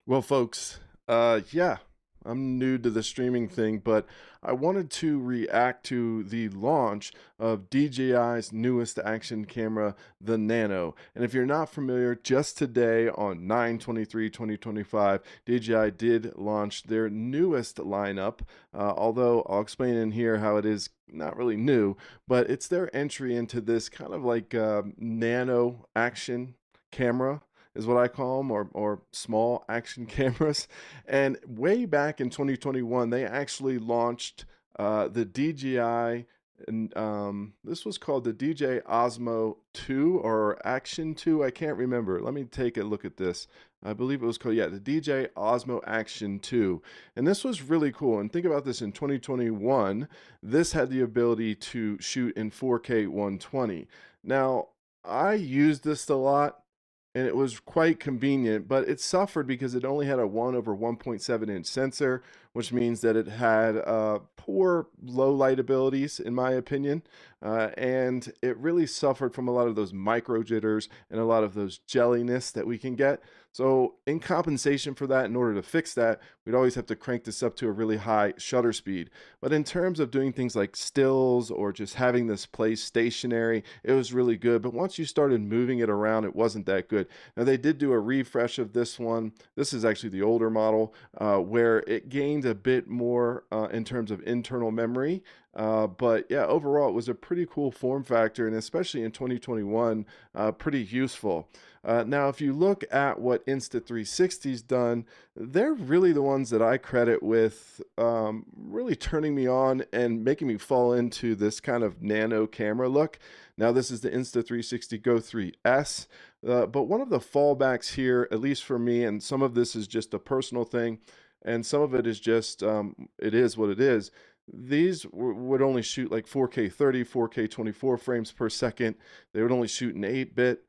Well, folks, yeah, I'm new to the streaming thing, but I wanted to react to the launch of DJI's newest action camera, the Nano. And if you're not familiar, just today on 9/23/2025, DJI did launch their newest lineup. Although I'll explain in here how it is not really new, but it's their entry into this kind of like nano action camera is what I call them, or small action cameras. And way back in 2021, they actually launched the DJI, and this was called the DJI Osmo 2 or Action 2. I can't remember. Let me take a look at this. I believe it was called, yeah, the DJI Osmo Action 2. And this was really cool. And think about this, in 2021, this had the ability to shoot in 4K 120. Now, I used this a lot and it was quite convenient, but it suffered because it only had a 1 over 1.7-inch sensor, which means that it had poor low light abilities, in my opinion, and it really suffered from a lot of those micro jitters and a lot of those jelliness that we can get. So in compensation for that, in order to fix that, we'd always have to crank this up to a really high shutter speed. But in terms of doing things like stills or just having this place stationary, it was really good. But once you started moving it around, it wasn't that good. Now, they did do a refresh of this one. This is actually the older model, where it gained a bit more in terms of internal memory. But yeah, overall, it was a pretty cool form factor, and especially in 2021, pretty useful. Now, if you look at what Insta360's done, they're really the ones that I credit with really turning me on and making me fall into this kind of nano camera look. Now, this is the Insta360 Go 3S, but one of the fallbacks here, at least for me, and some of this is just a personal thing, and some of it is just, it is what it is. These would only shoot like 4K 30, 4K 24 frames per second. They would only shoot in 8-bit.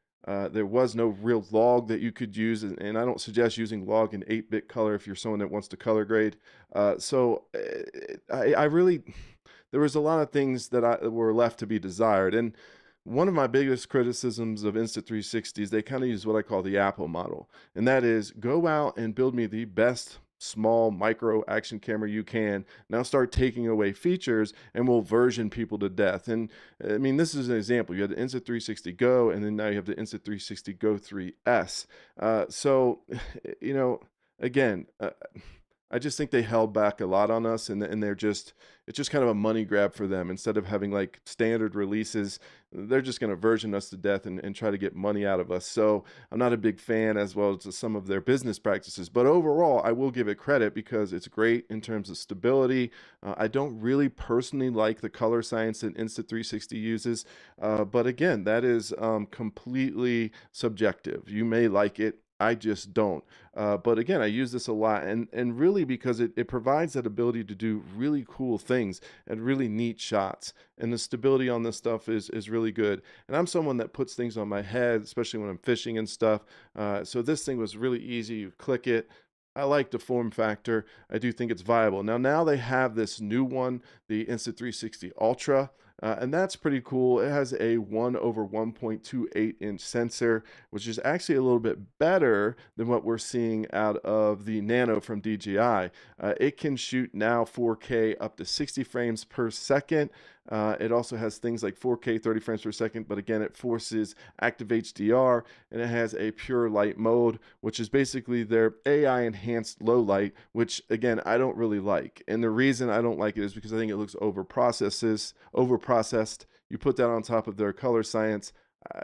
There was no real log that you could use, and I don't suggest using log in 8-bit color if you're someone that wants to color grade. I really, there was a lot of things that were left to be desired. And one of my biggest criticisms of Insta360 is they kind of use what I call the Apple model, and that is go out and build me the best small micro action camera you can. Now start taking away features and we'll version people to death. And I mean, this is an example. You have the Insta360 Go, and then now you have the Insta360 Go 3S. You know, again, I just think they held back a lot on us, and they're just, it's just kind of a money grab for them. Instead of having like standard releases, they're just going to version us to death and try to get money out of us. So I'm not a big fan, as well as some of their business practices. But overall, I will give it credit because it's great in terms of stability. I don't really personally like the color science that Insta360 uses, but again, that is completely subjective. You may like it. I just don't. But again, I use this a lot, and really because it provides that ability to do really cool things and really neat shots. And the stability on this stuff is really good. And I'm someone that puts things on my head, especially when I'm fishing and stuff. So this thing was really easy. You click it. I like the form factor. I do think it's viable. Now they have this new one, the Insta360 Ultra, and that's pretty cool. It has a 1 over 1.28-inch sensor, which is actually a little bit better than what we're seeing out of the Nano from DJI. It can shoot now 4K up to 60 frames per second. It also has things like 4K 30 frames per second, but again, it forces active HDR, and it has a pure light mode, which is basically their AI enhanced low light, which again, I don't really like. And the reason I don't like it is because I think it looks overprocessed. You put that on top of their color science,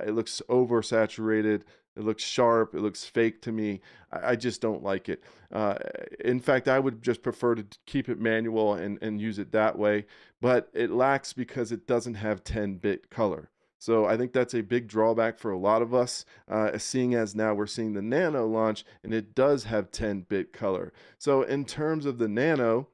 it looks oversaturated. It looks sharp. It looks fake to me. I just don't like it. In fact, I would just prefer to keep it manual and use it that way. But it lacks because it doesn't have 10-bit color. So I think that's a big drawback for a lot of us, seeing as now we're seeing the Nano launch and it does have 10-bit color. So in terms of the Nano,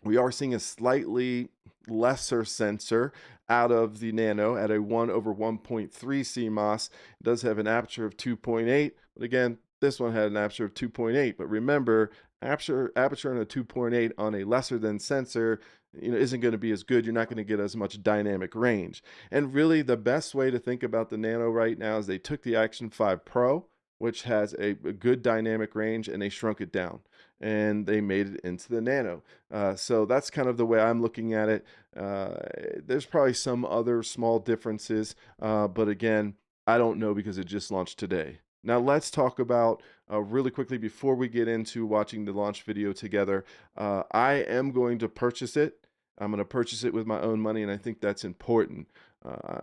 we are seeing a slightly lesser sensor out of the Nano at a 1 over 1.3 CMOS. It does have an aperture of 2.8, but again, this one had an aperture of 2.8. But remember, aperture on a 2.8 on a lesser than sensor, isn't going to be as good. You're not going to get as much dynamic range. And really, the best way to think about the Nano right now is they took the Action 5 Pro, which has a good dynamic range, and they shrunk it down and they made it into the Nano. So that's kind of the way I'm looking at it. There's probably some other small differences, but again, I don't know because it just launched today. Now let's talk about really quickly before we get into watching the launch video together. I am going to purchase it. I'm going to purchase it with my own money, and I think that's important. Uh,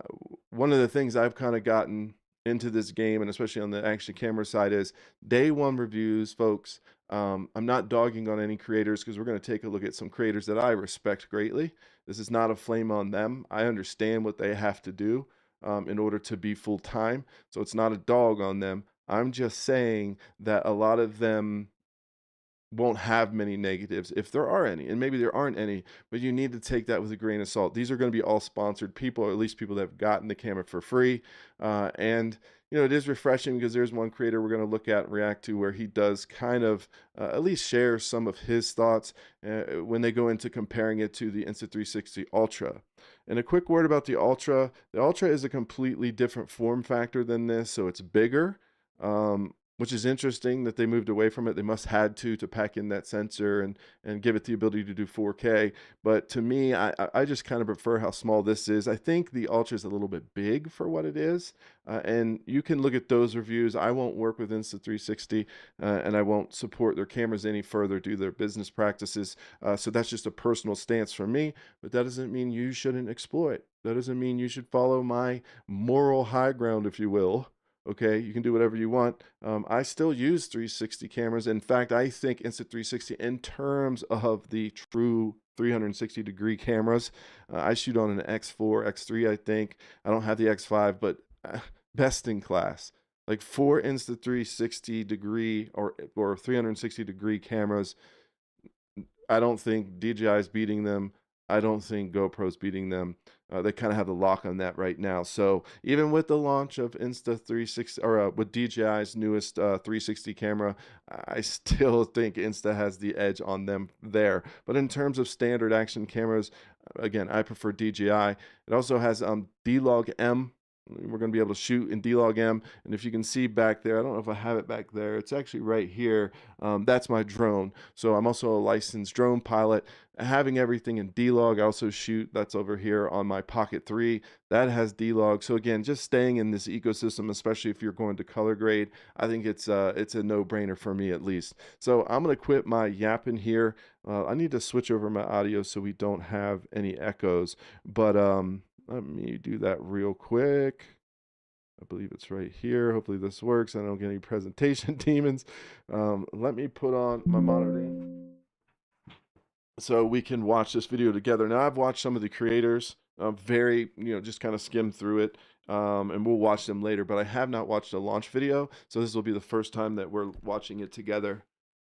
One of the things I've kind of gotten into this game, and especially on the action camera side, is day one reviews, folks. I'm not dogging on any creators because we're going to take a look at some creators that I respect greatly. This is not a flame on them. I understand what they have to do in order to be full time. So it's not a dog on them. I'm just saying that a lot of them won't have many negatives if there are any, and maybe there aren't any, but you need to take that with a grain of salt. These are going to be all sponsored people, or at least people that have gotten the camera for free. And you know, it is refreshing because there's one creator we're going to look at and react to where he does kind of at least share some of his thoughts when they go into comparing it to the Insta360 Ultra. And a quick word about the Ultra. The Ultra is a completely different form factor than this, so it's bigger. Which is interesting that they moved away from it. They must had to pack in that sensor and give it the ability to do 4K. But to me, I just kind of prefer how small this is. I think the Ultra is a little bit big for what it is. And you can look at those reviews. I won't work with Insta360 and I won't support their cameras any further due to their business practices. So that's just a personal stance from me. But that doesn't mean you shouldn't exploit. That doesn't mean you should follow my moral high ground, if you will. Okay, you can do whatever you want. I still use 360 cameras. In fact, I think Insta360, in terms of the true 360-degree cameras, I shoot on an X4, X3, I think. I don't have the X5, but best in class. Like 4 Insta360-degree or 360-degree cameras, I don't think DJI is beating them. I don't think GoPro's beating them. They kind of have the lock on that right now. So even with the launch of Insta360 or with DJI's newest 360 camera, I still think Insta has the edge on them there. But in terms of standard action cameras, again, I prefer DJI. It also has D-Log M. We're going to be able to shoot in D-Log M, and if you can see back there, I don't know if I have it back there, it's actually right here. That's my drone. So I'm also a licensed drone pilot. Having everything in D-Log, I also shoot, that's over here on my Pocket 3, that has D-Log. So again, just staying in this ecosystem, especially if you're going to color grade, I think it's a no-brainer for me at least. So I'm going to quit my yapping here. I need to switch over my audio so we don't have any echoes, but let me do that real quick. I believe it's right here. Hopefully this works. I don't get any presentation demons. Let me put on my monitoring so we can watch this video together. Now, I've watched some of the creators, just kind of skim through it, and we'll watch them later, but I have not watched a launch video, so this will be the first time that we're watching it together.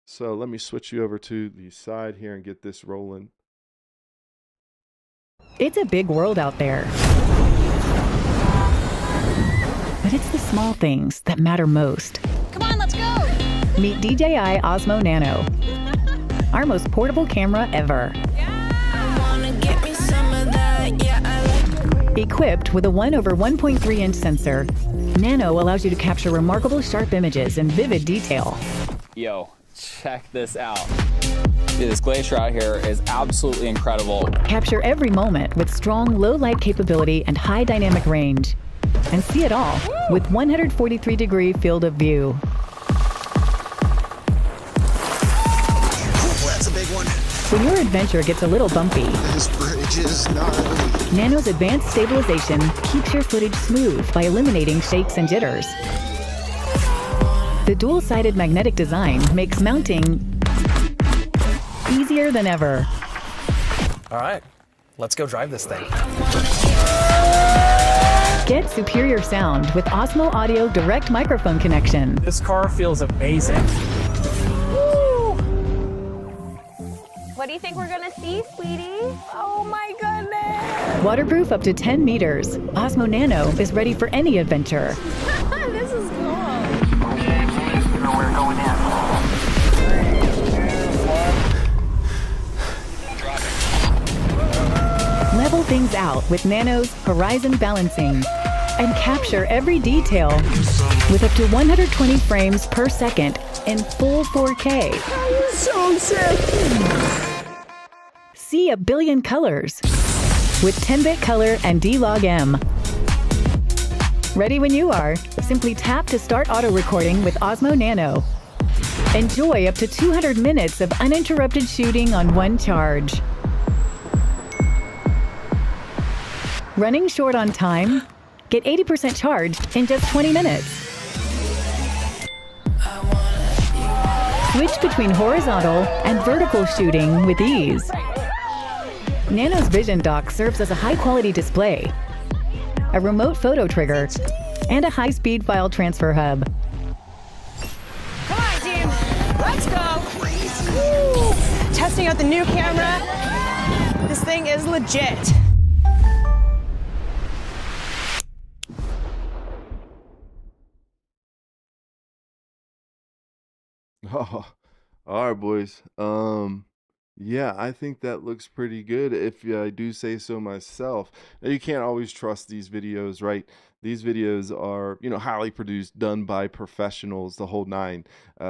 So let me switch you over to the side here and get this rolling. It's a big world out there. But it's the small things that matter most. Come on, let's go! Meet DJI Osmo Nano, our most portable camera ever. Equipped with a 1/1.3-inch sensor, Nano allows you to capture remarkable sharp images in vivid detail. Yo, check this out. Dude, this glacier out here is absolutely incredible. Capture every moment with strong low light capability and high dynamic range. And see it all with 143-degree field of view. That's a big one. When your adventure gets a little bumpy, This bridge is gnarly. Nano's advanced stabilization keeps your footage smooth by eliminating shakes and jitters. The dual-sided magnetic design makes mounting easier than ever. All right, let's go drive this thing. Get superior sound with Osmo Audio direct microphone connection. This car feels amazing. What do you think we're gonna see, sweetie? Oh my goodness! Waterproof up to 10 meters, Osmo Nano is ready for any adventure. This is cool. We're going in. Level things out with Nano's horizon balancing and capture every detail with up to 120 frames per second in full 4K. So sick. See a billion colors with 10-bit color and D-Log-M. Ready when you are. Simply tap to start auto recording with Osmo Nano. Enjoy up to 200 minutes of uninterrupted shooting on one charge. Running short on time? Get 80% charged in just 20 minutes. Switch between horizontal and vertical shooting with ease. Nano's Vision Dock serves as a high-quality display, a remote photo trigger, and a high-speed file transfer hub. Come on, team. Let's go. Woo. Testing out the new camera. This thing is legit. Oh, all right, boys. Yeah, I think that looks pretty good if I do say so myself. Now, you can't always trust these videos, right? These videos are, highly produced, done by professionals, the whole nine.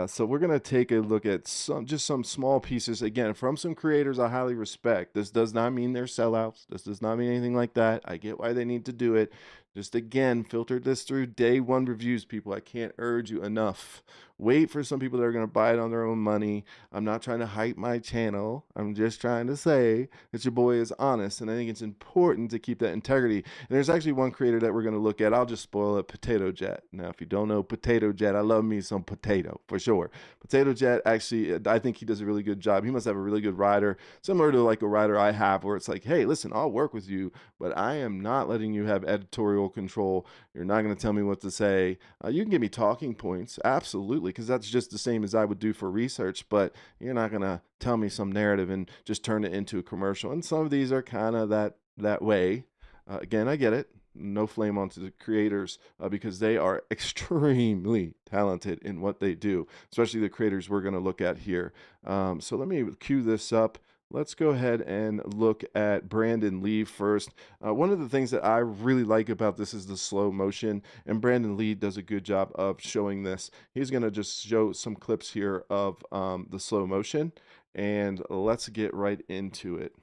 So we're gonna take a look at some small pieces again from some creators I highly respect. This does not mean they're sellouts. This does not mean anything like that. I get why they need to do it. Just again, filter this through day one reviews, people. I can't urge you enough. Wait for some people that are going to buy it on their own money. I'm not trying to hype my channel. I'm just trying to say that your boy is honest, and I think it's important to keep that integrity. And there's actually one creator that we're going to look at. I'll just spoil it, Potato Jet. Now, if you don't know Potato Jet, I love me some potato, for sure. Potato Jet, actually, I think he does a really good job. He must have a really good rider, similar to like a rider I have, where it's like, hey, listen, I'll work with you, but I am not letting you have editorial control. You're not going to tell me what to say. You can give me talking points, absolutely, because that's just the same as I would do for research, but you're not going to tell me some narrative and just turn it into a commercial. And some of these are kind of that way. Again, I get it. No flame onto the creators because they are extremely talented in what they do, especially the creators we're going to look at here. So let me cue this up. Let's go ahead and look at Brandon Lee first. One of the things that I really like about this is the slow motion, and Brandon Lee does a good job of showing this. He's going to just show some clips here of the slow motion, and let's get right into it.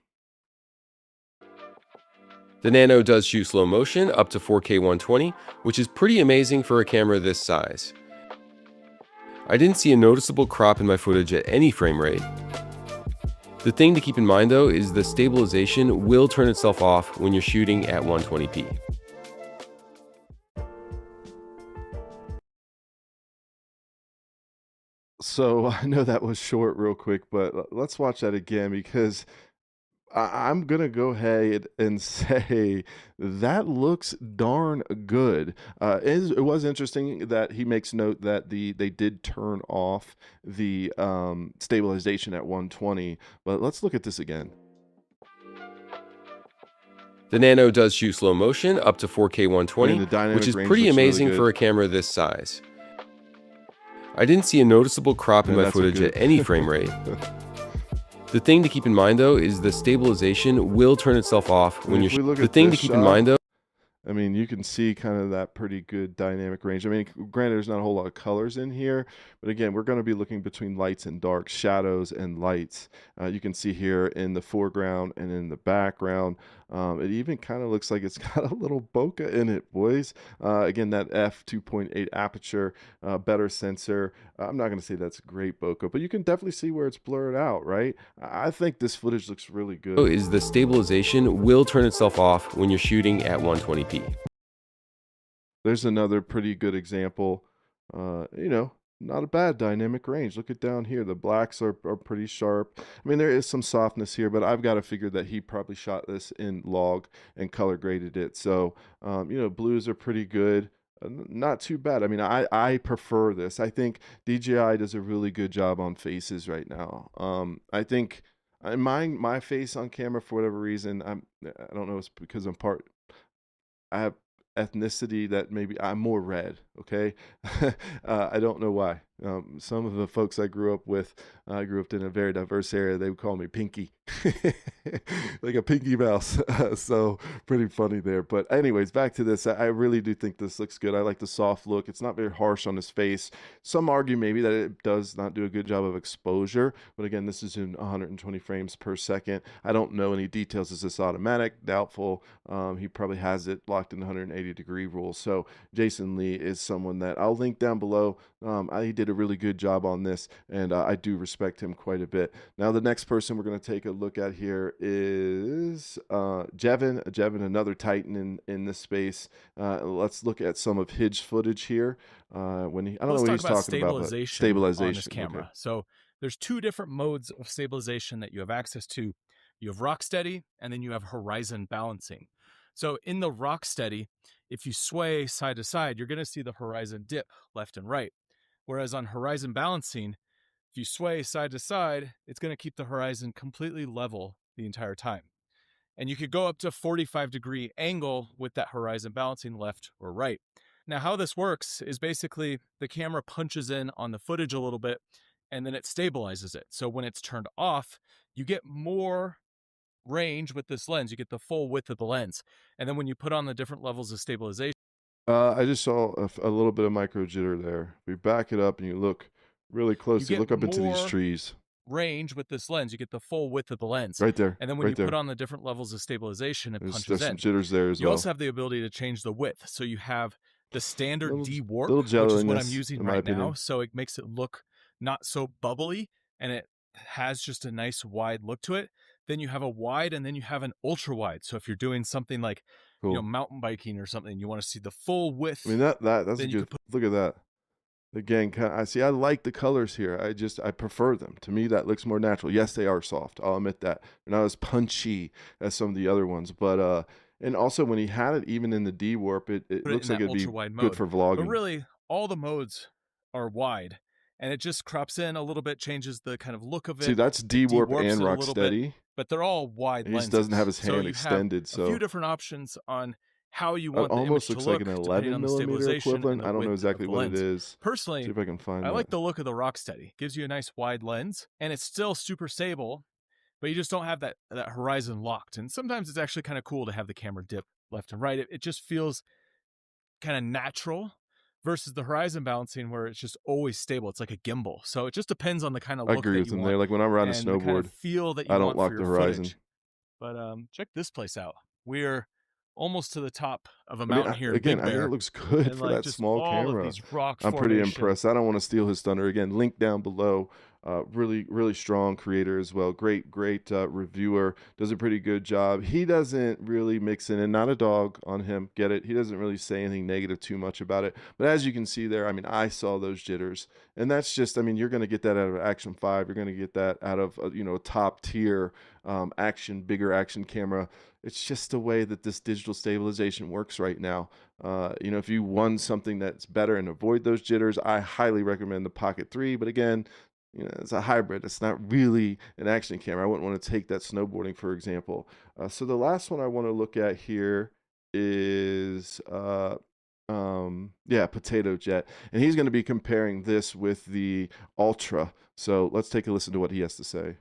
The Nano does shoot slow motion up to 4K 120, which is pretty amazing for a camera this size. I didn't see a noticeable crop in my footage at any frame rate. The thing to keep in mind though is the stabilization will turn itself off when you're shooting at 120p. So I know that was short real quick, but let's watch that again because I'm gonna go ahead and say that looks darn good. It was interesting that he makes note that they did turn off the stabilization at 120, but let's look at this again. The Nano does shoot slow motion up to 4K 120, which is pretty amazing for a camera this size. I didn't see a noticeable crop in my footage at any frame rate. The thing to keep in mind though is the stabilization will turn itself off when you're the thing to keep in mind though. I mean, you can see kind of that pretty good dynamic range. I mean, granted, there's not a whole lot of colors in here, but again, we're going to be looking between lights and darks, shadows and lights. You can see here in the foreground and in the background. It even kind of looks like it's got a little bokeh in it, boys. Again, that f2.8 aperture, better sensor. I'm not going to say that's great bokeh, but you can definitely see where it's blurred out, right? I think this footage looks really good. Is the stabilization will turn itself off when you're shooting at 120p. There's another pretty good example. Not a bad dynamic range. Look at down here. The blacks are pretty sharp. I mean, there is some softness here, but I've got to figure that he probably shot this in log and color graded it. So, blues are pretty good. Not too bad. I mean, I prefer this. I think DJI does a really good job on faces right now. I think my face on camera, for whatever reason, I don't know, it's because I have ethnicity that maybe I'm more red, okay? I don't know why. Some of the folks I grew up with, I grew up in a very diverse area. They would call me Pinky, like a Pinky Mouse. So pretty funny there. But anyways, back to this. I really do think this looks good. I like the soft look. It's not very harsh on his face. Some argue maybe that it does not do a good job of exposure. But again, this is in 120 frames per second. I don't know any details. Is this automatic? Doubtful. He probably has it locked in the 180-degree rule. So Jason Lee is someone that I'll link down below. He did a really good job on this, and I do respect him quite a bit. Now, the next person we're going to take a look at here is Devon, another Titan in this space. Let's look at some of his footage here. I don't know what he's talking about, but stabilization on this camera. Okay. So there's two different modes of stabilization that you have access to. You have rock steady, and then you have horizon balancing. So in the rock steady, if you sway side to side, you're going to see the horizon dip left and right. Whereas on horizon balancing, if you sway side to side, it's going to keep the horizon completely level the entire time. And you could go up to 45-degree angle with that horizon balancing left or right. Now, how this works is basically the camera punches in on the footage a little bit, and then it stabilizes it. So when it's turned off, you get more range with this lens. You get the full width of the lens. And then when you put on the different levels of stabilization, I just saw a little bit of micro jitter there. We back it up and you look really close. You look up into these trees. Range with this lens, you get the full width of the lens right there. And then when you put on the different levels of stabilization, it punches there's in. Some jitters there as well. You also have the ability to change the width. So you have the standard D-warp, which little is what I'm using right now. So it makes it look not so bubbly, and it has just a nice wide look to it. Then you have a wide, and then you have an ultra wide. So if you're doing something like mountain biking or something, you want to see the full width. I mean that's a good. Look at that. Again, I like the colors here. I prefer them. To me, that looks more natural. Yes, they are soft. I'll admit that. They're not as punchy as some of the other ones. But and also when he had it even in the D warp, it looks like it'd be good for vlogging. But really, all the modes are wide, and it just crops in a little bit, changes the kind of look of it. See, that's D warp and rock steady. But they're all wide lenses. He doesn't have his hand extended. So a few different options on how you want it the almost image looks to like look, an 11mm equivalent. I don't know exactly what it is. Personally, see if I can find I like the look of the rock steady. Gives you a nice wide lens, and it's still super stable, but you just don't have that horizon locked. And sometimes it's actually kind of cool to have the camera dip left and right. It just feels kind of natural versus the horizon balancing where it's just always stable. It's like a gimbal. So it just depends on the kind of look I agree with him there. Like when I'm riding a snowboard, kind of feel that you I don't lock the horizon. Footage. But check this place out. We're almost to the top of a mountain here. Again, I think it looks good for that small camera. I'm pretty impressed. I don't want to steal his thunder. Again, link down below. Really strong creator as well. Great reviewer. Does a pretty good job. He doesn't really mix in, and not a dog on him. Get it? He doesn't really say anything negative too much about it. But as you can see there, I mean, I saw those jitters, and that's just, I mean, you're going to get that out of Action 5. You're going to get that out of a top tier bigger action camera. It's just the way that this digital stabilization works right now. If you want something that's better and avoid those jitters, I highly recommend the Pocket 3. But again, it's a hybrid. It's not really an action camera. I wouldn't want to take that snowboarding, for example. So the last one I want to look at here is Potato Jet, and he's going to be comparing this with the Ultra. So let's take a listen to what he has to say.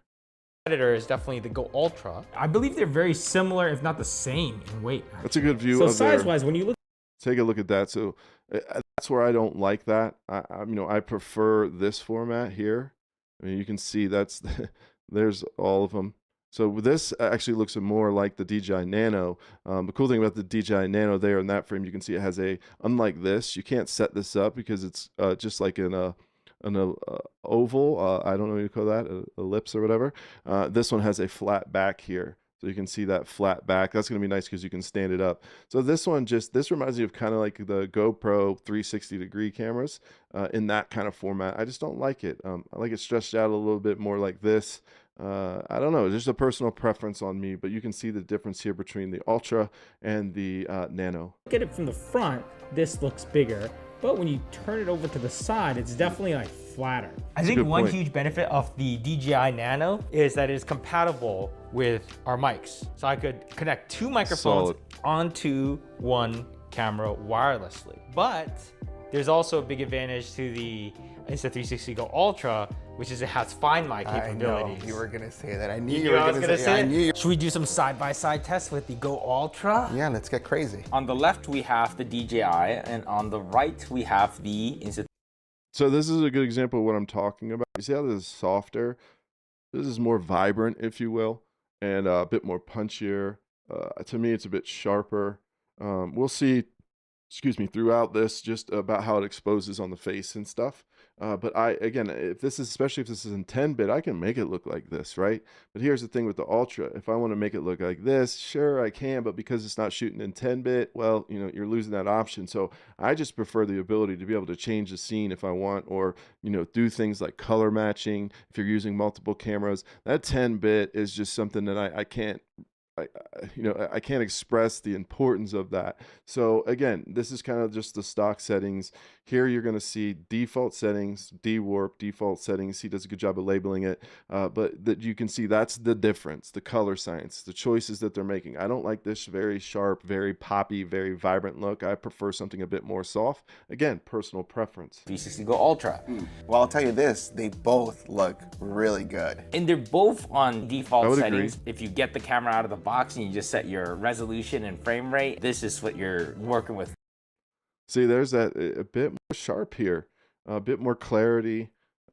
Competitor is definitely the Go Ultra. I believe they're very similar, if not the same, in weight. Actually. That's a good view. So size-wise, when you look, take a look at that. So that's where I don't like that. I prefer this format here. I mean, you can see there's all of them. So this actually looks more like the DJI Nano. The cool thing about the DJI Nano there in that frame, you can see it has unlike this, you can't set this up because it's just like an oval. I don't know what you call that, ellipse or whatever. This one has a flat back here. So you can see that flat back. That's going to be nice because you can stand it up. So this reminds me of kind of like the GoPro 360-degree cameras in that kind of format. I just don't like it. I like it stretched out a little bit more like this. I don't know, just a personal preference on me, but you can see the difference here between the Ultra and the Nano. look at it from the front, this looks bigger. But when you turn it over to the side, it's definitely like flatter. I think one huge benefit of the DJI Nano is that it is compatible with our mics. So I could connect two microphones onto one camera wirelessly. But There's also a big advantage to the Insta360 Go Ultra, which is it has Find My capabilities. I know you were gonna say that. I knew You you knew were I was gonna say say it. I knew you. Should we do some side-by-side tests with the Go Ultra? Yeah, let's get crazy. On the left, we have the DJI, and on the right, we have the Insta. So this is a good example of what I'm talking about. You see how this is softer? This is more vibrant, if you will, and a bit more punchier. To me, it's a bit sharper. We'll see, excuse me, throughout this, just about how it exposes on the face and stuff. But again, especially if this is in 10-bit, I can make it look like this, right? But here's the thing with the Ultra. If I want to make it look like this, sure, I can, but because it's not shooting in 10-bit, well, you know, you're losing that option. So I just prefer the ability to be able to change the scene if I want, or, you know, do things like color matching. If you're using multiple cameras, that 10-bit is just something that I can't, I can't express the importance of that. So again, this is kind of just the stock settings. Here you're going to see default settings, dewarp, default settings. He does a good job of labeling it, but that you can see that's the difference, the color science, the choices that they're making. I don't like this very sharp, very poppy, very vibrant look. I prefer something a bit more soft. Again, personal preference. 360 Go Ultra. Well, I'll tell you this, they both look really good. And they're both on default settings. Agree. If you get the camera out of the box and you just set your resolution and frame rate, this is what you're working with. See, there's that a bit more sharp here, a bit more clarity,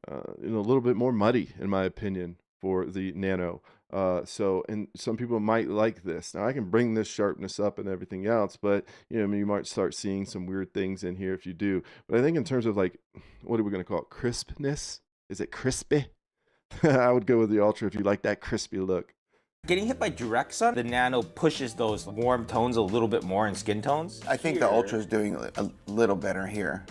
a little bit more muddy, in my opinion, for the Nano. And some people might like this. Now, I can bring this sharpness up and everything else, but you might start seeing some weird things in here if you do. But I think in terms of like, what are we going to call it? Crispness? Is it crispy? I would go with the Ultra if you like that crispy look. Getting hit by direct sun, the Nano pushes those warm tones a little bit more in skin tones. I think the Ultra is doing a little better here.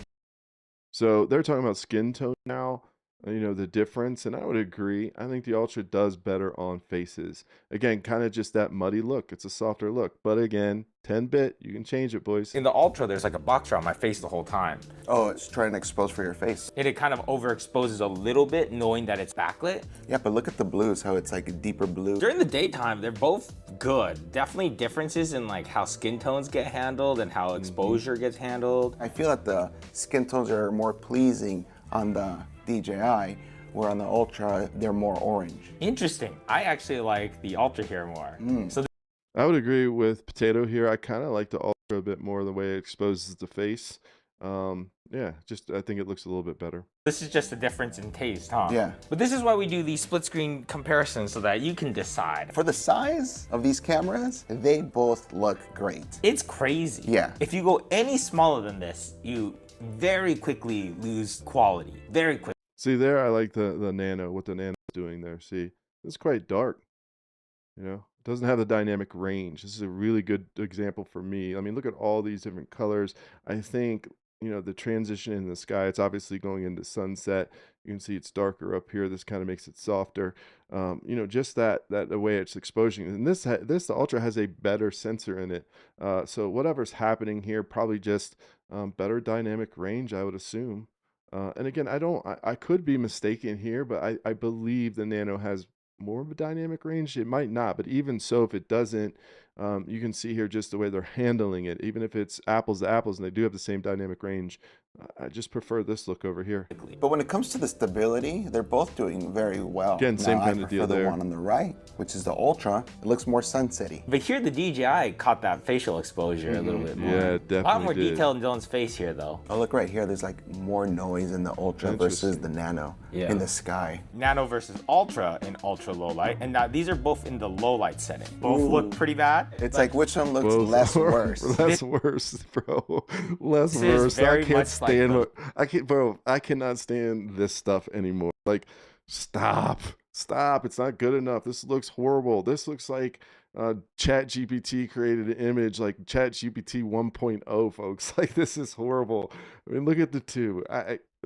So they're talking about skin tone now, the difference, and I would agree. I think the Ultra does better on faces. Again, kind of just that muddy look. It's a softer look, but again, 10-bit, you can change it, boys. In the Ultra, there's like a box around my face the whole time. Oh, it's trying to expose for your face. And it kind of overexposes a little bit, knowing that it's backlit. Yeah, but look at the blues, how it's like a deeper blue. During the daytime, they're both good. Definitely differences in like how skin tones get handled and how exposure gets handled. I feel that the skin tones are more pleasing on the DJI, where on the Ultra, they're more orange. Interesting. I actually like the Ultra here more. So I would agree with Potato here. I kind of like the Ultra a bit more the way it exposes the face. I think it looks a little bit better. this is just a difference in taste, huh? Yeah. But this is why we do these split screen comparisons so that you can decide. For the size of these cameras, they both look great. It's crazy. Yeah. If you go any smaller than this, you very quickly lose quality. Very quickly. See there, I like the Nano, what the Nano's doing there. See, it's quite dark. You know, it doesn't have the dynamic range. This is a really good example for me. I mean, look at all these different colors. I think, you know, the transition in the sky, it's obviously going into sunset. You can see it's darker up here. This kind of makes it softer. You know, just that the way it's exposing. And the Ultra has a better sensor in it. So whatever's happening here, probably just better dynamic range, I would assume. And again, I could be mistaken here, but I believe the Nano has more of a dynamic range. It might not, but even so, if it doesn't, you can see here just the way they're handling it. Even if it's apples to apples and they do have the same dynamic range, I just prefer this look over here. But when it comes to the stability, they're both doing very well. Again, same kind of deal there. The one on the right, which is the Ultra, it looks more sunsetty. But here the DJI caught that facial exposure a little bit more. Yeah, it definitely A lot more did. detail in Dylan's face here though. Oh, look right here, there's like more noise in the Ultra versus the Nano in the sky. Nano versus Ultra in ultra low light, and now these are both in the low light setting. Both look pretty bad. It's like which one looks less worse? Less worse, bro. Less This is worse. very I can't much stand like I cannot stand this stuff anymore. Like, stop. It's not good enough. This looks horrible. This looks like ChatGPT created an image like ChatGPT 1.0, folks. Like, this is horrible. I mean, look at the two.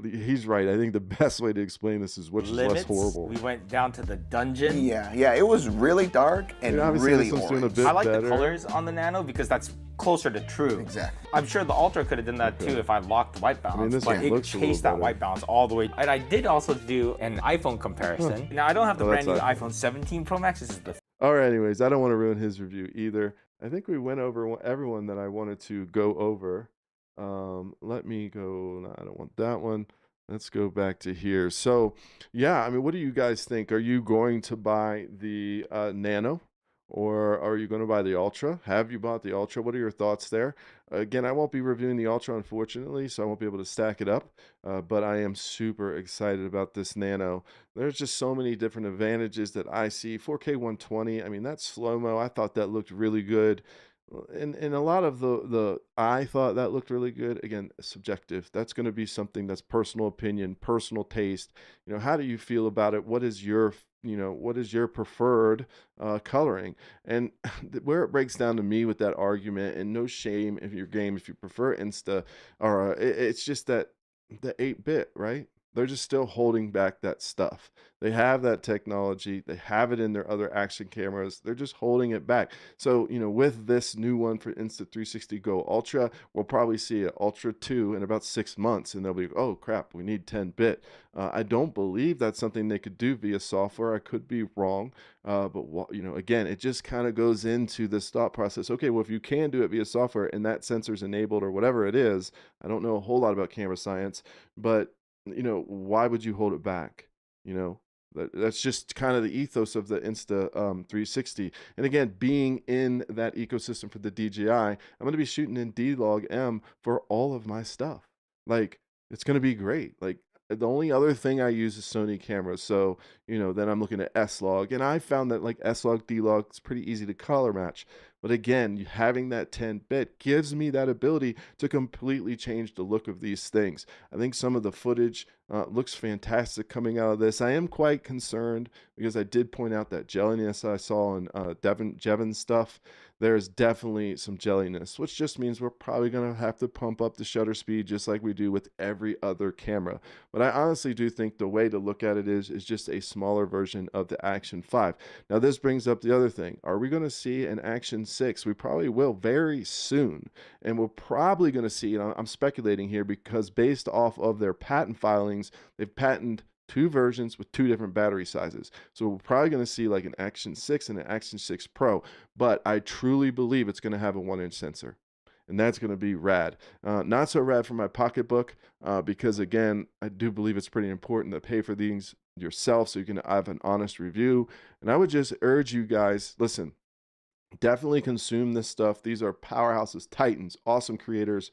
He's right. I think the best way to explain this is which is less horrible. We went down to the dungeon. Yeah, it was really dark and really this one's doing a orange. bit I like better. the colors on the Nano because that's closer to true. Exactly. I'm sure the Ultra could have done that too if I locked white balance, this but one it looks a little chased that better. white balance all the way. And I did also do an iPhone comparison. Now I don't have the Oh, brand new that's iPhone 17 Pro Max. This is the All right, anyways, I don't want to ruin his review either. I think we went over everyone that I wanted to go over. Let me go. No, I don't want that one. Let's go back to here. So, yeah, I mean, what do you guys think? Are you going to buy the Nano, or are you going to buy the Ultra? Have you bought the Ultra? What are your thoughts there? Again, I won't be reviewing the Ultra, unfortunately, so I won't be able to stack it up, but I am super excited about this Nano. There's just so many different advantages that I see. 4K 120, I mean, that's slow-mo. I thought that looked really good. And a lot of the I thought that looked really good. Again, subjective. That's going to be something that's personal opinion, personal taste. You know, how do you feel about it? What is your what is your preferred coloring? And where it breaks down to me with that argument, and no shame if your game, if you prefer Insta, or it's just that the 8-bit, right? They're just still holding back that stuff. They have that technology. They have it in their other action cameras. They're just holding it back. So, you know, with this new one for Insta360 Go Ultra, we'll probably see an Ultra 2 in about 6 months, and they'll be, oh crap, we need 10-bit. I don't believe that's something they could do via software. I could be wrong, but you know, again, it just kind of goes into this thought process. Okay, well, if you can do it via software and that sensor's enabled or whatever it is, I don't know a whole lot about camera science, but you know, why would you hold it back? You know, that's just kind of the ethos of the Insta 360. And again, being in that ecosystem for the DJI, I'm going to be shooting in D-Log-M for all of my stuff. Like, it's going to be great. Like, the only other thing I use is Sony cameras. So, you know, then I'm looking at S-Log. And I found that like S-Log, D-Log, it's pretty easy to color match. But again, having that 10-bit gives me that ability to completely change the look of these things. I think some of the footage looks fantastic coming out of this. I am quite concerned because I did point out that jelliness I saw in Devon stuff. There's definitely some jelliness, which just means we're probably going to have to pump up the shutter speed just like we do with every other camera. But I honestly do think the way to look at it is just a smaller version of the Action 5. Now, this brings up the other thing. Are we going to see an Action 6? We probably will very soon. And we're probably going to see, and I'm speculating here because based off of their patent filings, they've patented 2 versions with 2 different battery sizes. So we're probably going to see like an Action 6 and an Action 6 Pro, but I truly believe it's going to have a 1-inch sensor. And that's going to be rad. Not so rad for my pocketbook because, again, I do believe it's pretty important to pay for these yourself so you can have an honest review. And I would just urge you guys, listen, definitely consume this stuff. These are powerhouses, titans, awesome creators,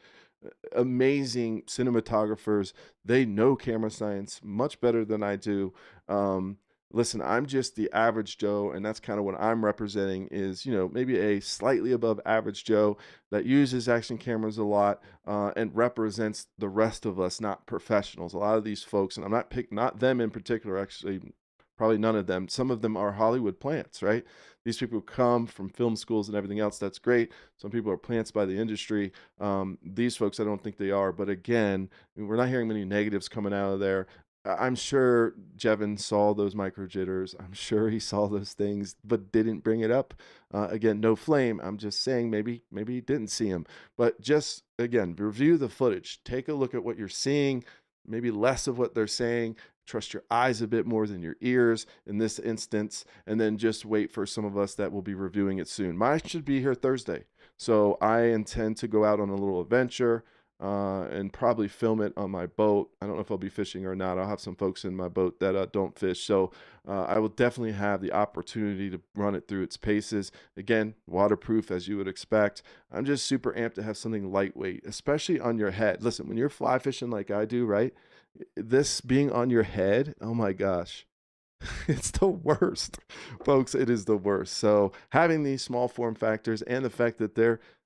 amazing cinematographers. They know camera science much better than I do. Listen, I'm just the average Joe, and that's kind of what I'm representing is, you know, maybe a slightly above average Joe that uses action cameras a lot and represents the rest of us, not professionals. A lot of these folks, and I'm not them in particular, actually, probably none of them. Some of them are Hollywood plants, right? These people come from film schools and everything else. That's great. Some people are plants by the industry. These folks, I don't think they are. But again, we're not hearing many negatives coming out of there. I'm sure Devon saw those micro jitters. I'm sure he saw those things, but didn't bring it up. Again, no flame. I'm just saying maybe he didn't see him. But just, again, review the footage. Take a look at what you're seeing, maybe less of what they're saying. Trust your eyes a bit more than your ears in this instance, and then just wait for some of us that will be reviewing it soon. Mine should be here Thursday. So I intend to go out on a little adventure and probably film it on my boat. I don't know if I'll be fishing or not. I'll have some folks in my boat that don't fish. So I will definitely have the opportunity to run it through its paces. Again, waterproof as you would expect. I'm just super amped to have something lightweight, especially on your head. Listen, when you're fly fishing like I do, right? This being on your head, oh my gosh. It's the worst, folks. It is the worst. So having these small form factors and the fact that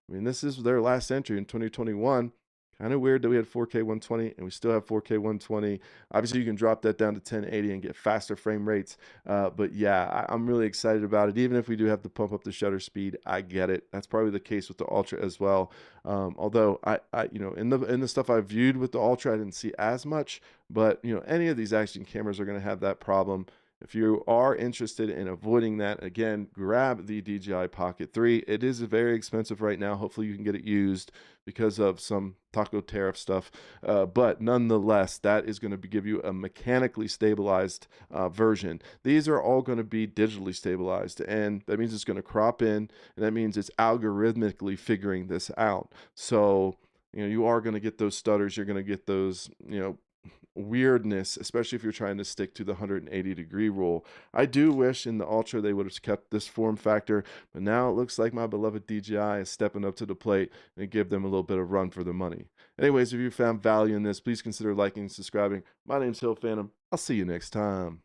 this is their last entry in 2021. Kind of weird that we had 4K 120 and we still have 4K 120. Obviously, you can drop that down to 1080 and get faster frame rates. But yeah, I'm really excited about it. Even if we do have to pump up the shutter speed, I get it. That's probably the case with the Ultra as well. Although I in the stuff I viewed with the Ultra, I didn't see as much. But any of these action cameras are going to have that problem. If you are interested in avoiding that, again, grab the DJI Pocket 3. It is very expensive right now. Hopefully you can get it used because of some taco tariff stuff. But nonetheless, that is going to give you a mechanically stabilized version. These are all going to be digitally stabilized, and that means it's going to crop in, and that means it's algorithmically figuring this out. So you are going to get those stutters. You're going to get those, weirdness, especially if you're trying to stick to the 180-degree rule. I do wish in the Ultra they would have kept this form factor, but now it looks like my beloved DJI is stepping up to the plate and give them a little bit of run for their money. Anyways, if you found value in this, please consider liking and subscribing. My name's HillPhantom. I'll see you next time.